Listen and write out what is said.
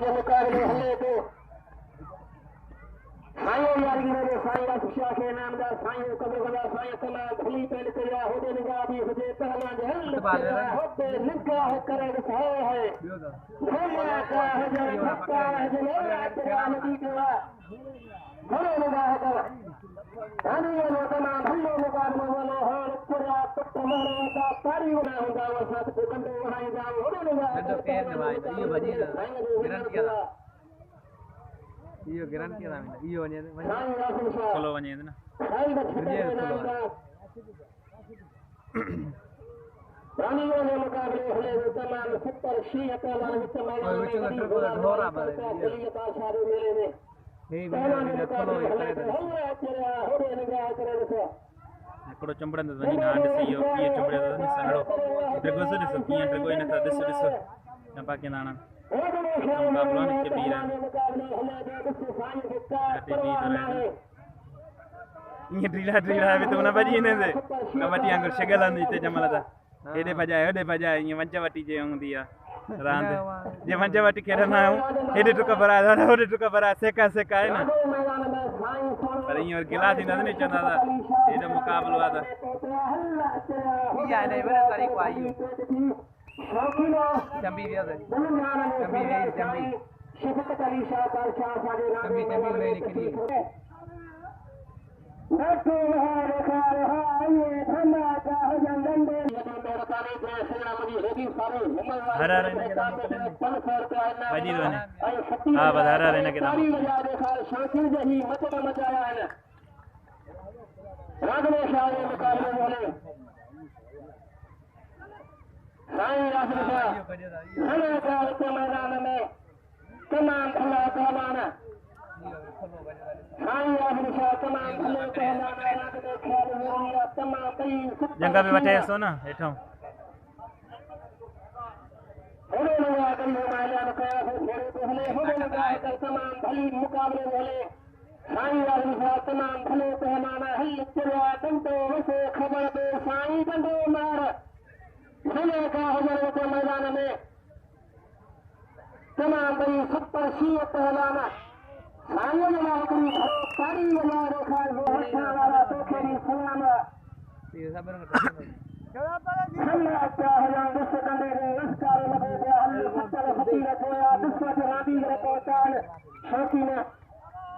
जो मुकाबले हल्ले तो साईं यारी ने साईं का शिक्षा के नाम दा साईं कब्र गदा साईं तमा भली पेल करिया होदे निगाह भी हुजे पहला जे हल होदे निगाह करे है भला का है जो भक्ता है जो तेरा नबी का भले निगाह कर आने वाले तमाम भले निगाह में वाले हो तेरा तुम्हारे का तारी बना होगा वो साथ को बंदे वहां जाओ होदे निगाह तो पेर में भाई ये बजी गारंटी का यो गारंटी का यो वने चलो वने ना रानी वाले मुकाबले हले तमाम 70 शीया पहलवान विच मैदान में ढोरा बले ये बादशाह मेले में पहलवान चलो होदे निगाह करे तो एकड़ो चंबड़न वनी ना दिसियो ये चंबड़े दा संगड़ो ड्रगो से दिसो किया ड्रगो इन ता दिसो ना पाके नाना मुकाबला ने के बीरा ये ड्रीला अभी तो ना बजी ने से कबड्डी अंगर शगलन इते जमला एडे बजाए ये वंचवटी जे होंदी आ रांद जे वंचवटी खेडना एडे टुका बरा ओडे टुका बरा सेका है ना पर ये और गिला थी नहीं चंदा था एडे मुकाबलो आ था ये आने बड़ा तारीख आई चंबी दिया दे चंबी शफकत अली शाह का शाह सागे चंबी ले निकली बैठो है रखा रहा ये धमाका हो जंगंदे मेरे बताने के सेना मुझे हेगी सारे हरा रहने के दाम बाजी दोने हां बधारा रहने के दाम बजा देखा शाकिर जही मचना मचाया है राघवे शाह ये मुकाबले बोले साईं राघवे शाह हमें के मैदान में तमाम भला पहलवान साईं राघवे शाह तमाम भले पहलवान राघवे ख्याल हो तमाम कई जंगा पे बैठे सो ना हेठो होने लगा कई मैदान कया हो थोड़े पहले होने लगा कर तमाम भली मुकाबले बोले साईं राघवे शाह तमाम भले पहलवान हल चला डंडो वसे खबर दे साईं डंडो मार होने का हजर के मैदान में तमाम बड़ी 70 शीया पहलवान साईं वाला करी सारी वाला देखा वो अच्छा वाला तो खेली सलाम ये सबर अल्लाह ताला जिस कंडे नमस्कार लगे हल फतल फतीर होया दुष्ट राबी रे पहुंचान शौकीन